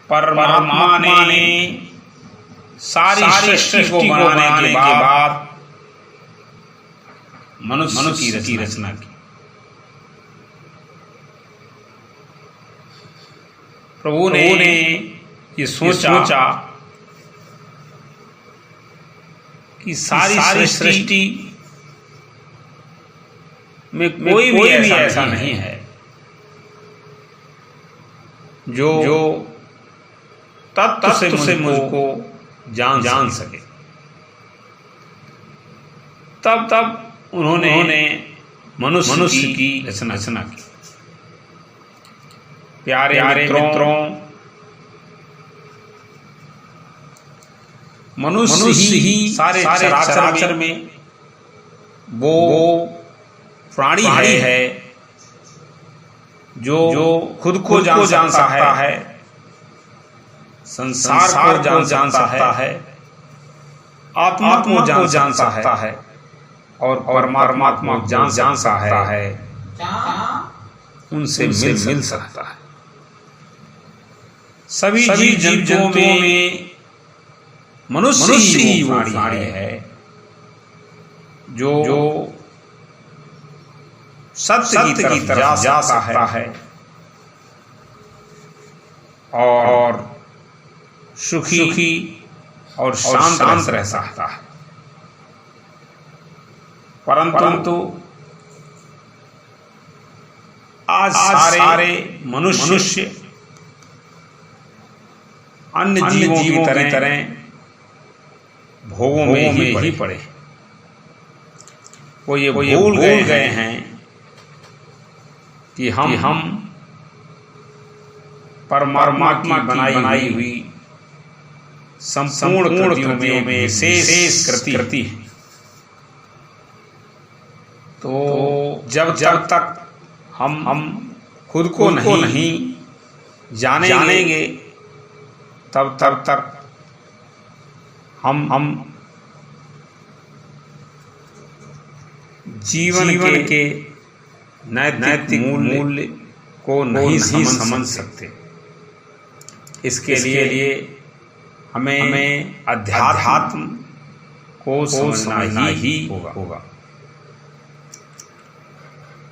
परमात्मा ने सारी सृष्टि को बनाने के बाद मनुष्य की रचना की। प्रभु ने ये सोचा कि सारी सृष्टि में कोई भी ऐसा नहीं है जो तत्व से मुझको जान सके। तब उन्होंने मनुष्य की रचना की। प्यारे मित्रों, मनुष्य ही सारे चराचर में वो प्राणी है जो खुद को जान सकता है, संसार को जान सकता है, आत्मा को जान सकता है और परमात्मा को जान सकता है, उनसे मिल सकता है। सभी जीव जंतुओं में मनुष्य ही वो प्राणी है जो सत्य की तरफ जा सकता है और सुखी और शांत रह सकता है। परंतु आज सारे मनुष्य अन्य जीवों की तरह भोगों में ही पड़े। वो ये भूल गए हैं कि हम परमात्मा की बनाई हुई संपूर्ण कृतियों में विशेष कृति है। तो जब तक हम खुद को नहीं जानेंगे तब तक हम जीवन के नैतिक मूल्य को नहीं समझ सकते। इसके लिए हमें अध्यात्म को समझना ही होगा।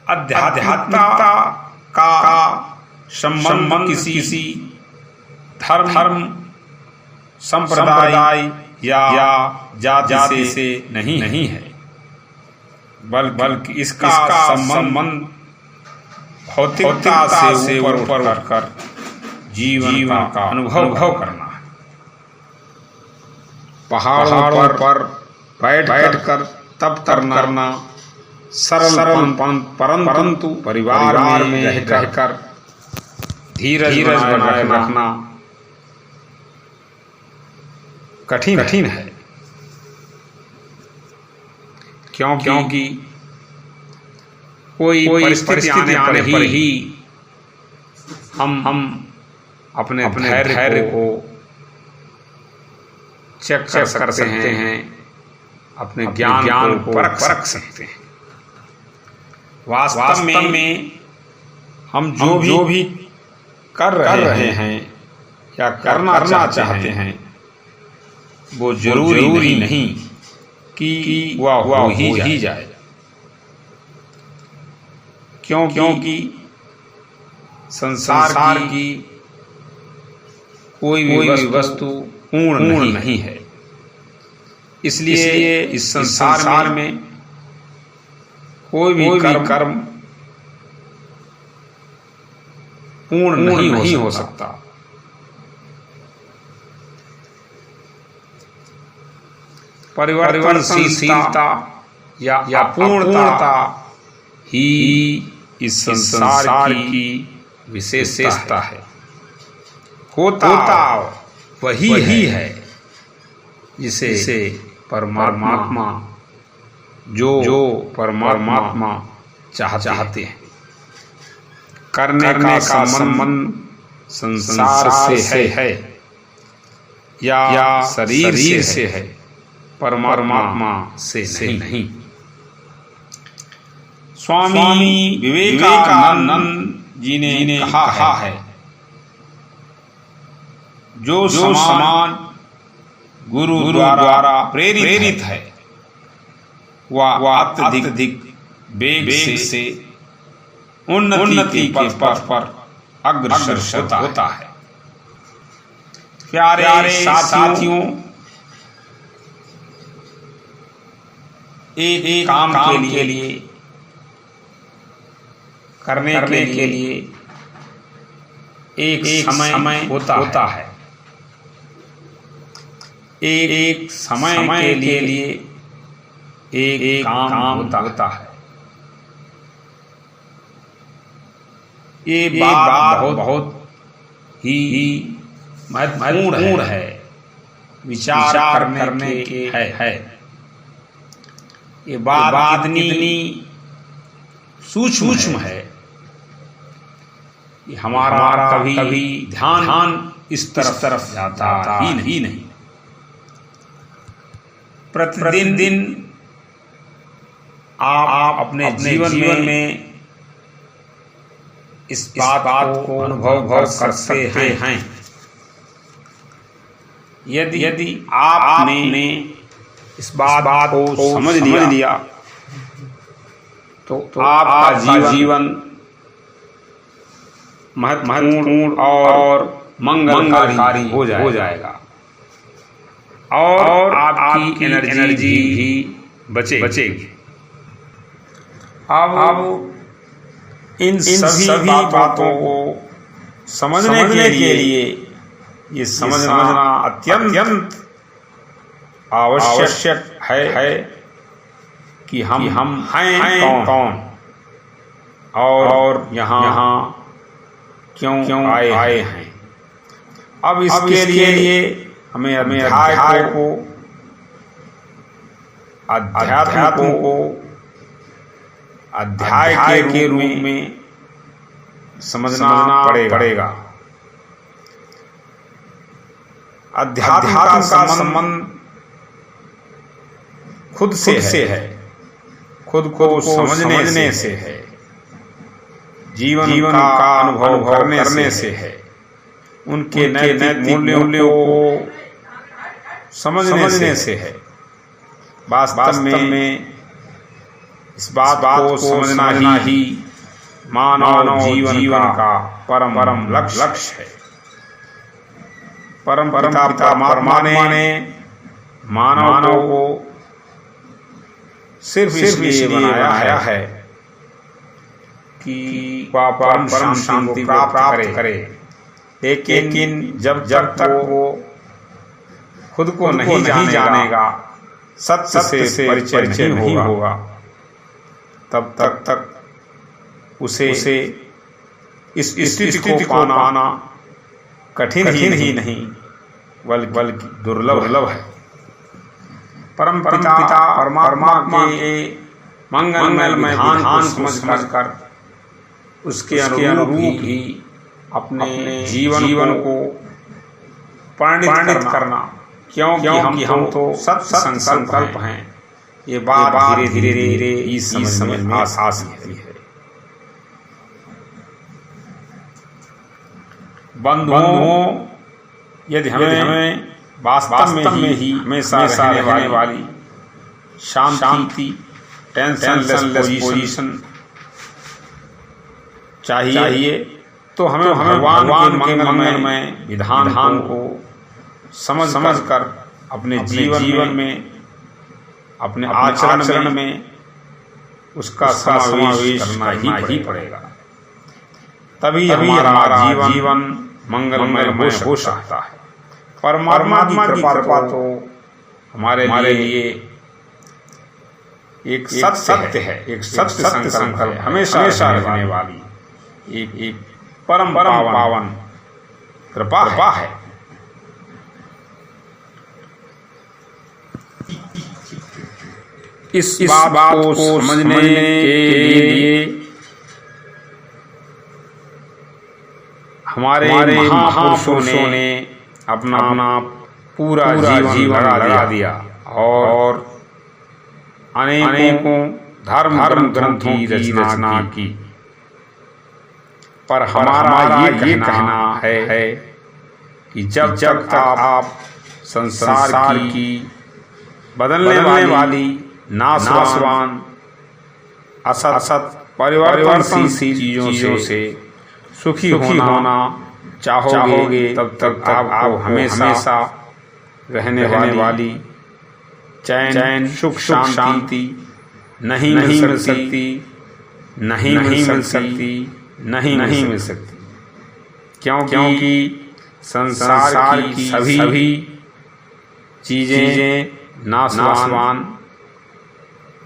आध्यात्मिकता का संबंध किसी धर्म संप्रदाय या जाति से नहीं है, बल्कि इसका संबंध भौतिकता से ऊपर उठकर जीवन का अनुभव करना है। पहाड़ों पर बैठकर तप करना सरल परंतु परिवार में रहकर धीरज बनाए रखना कठिन है। क्योंकि कोई परिस्थिति आने पर ही हम अपने धैर्य को चेक कर सकते हैं, अपने ज्ञान को परख सकते हैं। वास्तव में हम जो भी कर रहे हैं या करना चाहते हैं वो जरूरी नहीं कि वह हो ही जाए। क्योंकि संसार की कोई भी वस्तु पूर्ण नहीं है। इसलिए इस संसार में कोई भी कर्म पूर्ण नहीं हो सकता। परिवर्तनशीलता या पूर्णता ही इस संसार की विशेषता है। होता वही है जिसे परमात्मा जो परमात्मा चाहते हैं। करने का संबंध संसार से है या शरीर से है, परमात्मा से नहीं। स्वामी विवेकानंद जी ने कहा है जो समाज गुरु द्वारा प्रेरित है वह अत्यधिक वेग से उन्नति के पथ पर अग्रसर होता है। प्यारे साथियों, एक काम के लिए करने के लिए एक समय होता है। एक समय के लिए एक काम होता है। ये बात बहुत ही महत्वपूर्ण है, विचार करने के है। ये बात इतनी सूक्ष्म है कि हमारा कभी ध्यान इस तरफ जाता ही नहीं। प्रतिदिन आप अपने जीवन में इस बात को अनुभव करते हैं। यदि आपने इस बात को समझ लिया तो आपका जीवन महत्वपूर्ण और मंगलकारी हो जाएगा और आपकी एनर्जी भी बचेगी। अब इन सभी बातों को समझने के लिए ये समझना अत्यंत आवश्यक है कि हम हैं कौन और यहाँ क्यों आए हैं। अब इसके लिए हमें अध्यात्म को अध्याय के रूप में समझना पड़ेगा। अध्यात्म का संबंध खुद से है, खुद को समझने से है, जीवन का अनुभव करने से है, उनके नैतिक मूल्यों को समझने से है। वास्तव में इस बात को समझना ही मानव जीवन का परम लक्ष्य है। परम पिता परमात्मा ने मानव को सिर्फ इसलिए बनाया है कि वह परम शांति प्राप्त करे। लेकिन जब तक वो खुद को नहीं जानेगा, सत्य से परिचय नहीं होगा, तब तक उसे इस स्थिति को पाना कठिन ही नहीं बल्कि दुर्लभ है। परम पिता परमात्मा के मंगलमय विधान समझकर उसके अनुरूप ही अपने जीवन को परिणित करना, क्योंकि हम तो सत्य संकल्प हैं। ये बात धीरे इस समझ में आ सकती है। बंधुओं, यदि हमें वास्तव में ही हमेशा रहने वाली शांति, टेंशनलेस पोजीशन चाहिए, तो हमें भगवान के मंगलमय विधान को समझकर अपने जीवन में, अपने आचरण में उसका समावेश करना ही पड़ेगा। तभी हमारा जीवन मंगलमय हो सकता है। परमात्मा की कृपा तो हमारे लिए एक सत्य है, एक सत्य संकल्प हमेशा रहने वाली एक परम पावन कृपा है। इस बात को समझने के लिए हमारे महापुरुषों ने अपना पूरा जीवन लगा दिया और अनेकों धर्म ग्रंथों की रचना की। पर हमारा ये कहना है कि जब तक आप संसार की बदलने वाली नाशवान असत परिवर्तनशील चीजों से सुखी होना चाहोगे, तब तक आपको हमेशा रहने वाली चैन सुख शांति नहीं मिल सकती, नहीं मिल सकती, क्योंकि संसार की सभी चीजें नाशवान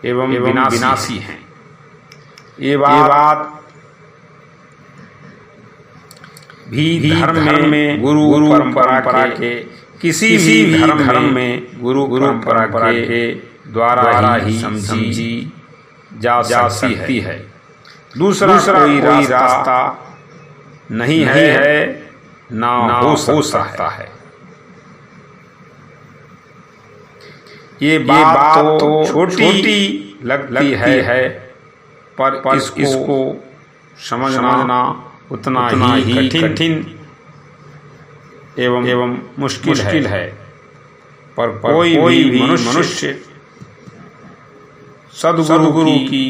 एवं विनाशी हैं। ये बात भी धर्म में गुरु परंपरा के किसी भी धर्म में गुरु परंपरा के द्वारा ही समझी जा सकती है। दूसरा कोई रास्ता नहीं है, ना हो सकता है। ये बात तो छोटी लगती है, पर इसको समझना उतना ही कठिन एवं मुश्किल है। पर कोई भी मनुष्य सद्गुरु की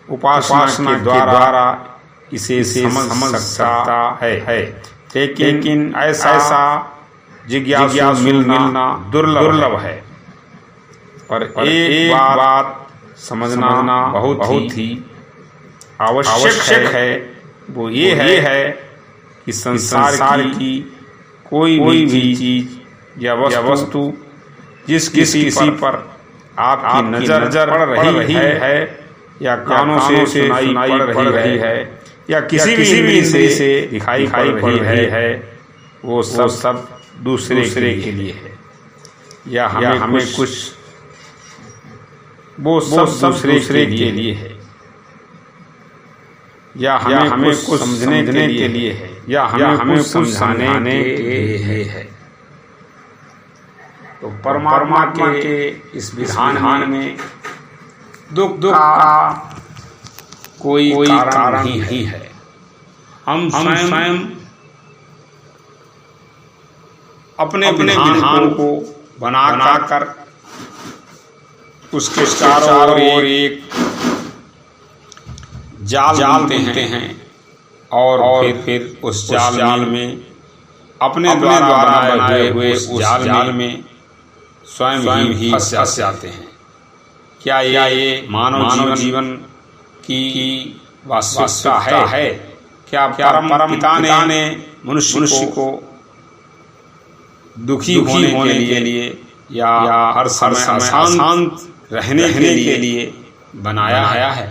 उपासना के द्वारा इसे समझ सकता है। लेकिन ऐसा जिज्ञासु मिलना दुर्लभ है। पर एक बात समझना बहुत ही आवश्यक है, वो ये है कि संसार की कोई भी चीज या वस्तु जिस किसी पर आपकी नजर पड़ रही है या कानों से सुनाई पड़ रही है या किसी भी से दिखाई पड़ रही है, वो सब दूसरे के लिए है, या हमें कुछ वो सब दूसरे के लिए है, या हमें कुछ समझने के लिए है, या हमें कुछ समझाने के लिए है। तो परमात्मा के इस विधान में दुख का कोई कारण नहीं है। हम स्वयं अपने विधान को बनाकर उसके चारों ओर एक जाल बुनते हैं और फिर उस जाल में अपने द्वारा बनाए हुए उस जाल में स्वयं ही फंस जाते हैं। क्या ये मानव जीवन की वास्तविकता है? क्या परम पिता ने मनुष्य को दुखी होने के लिए या हर समय अशांत रहने के लिए बनाया है?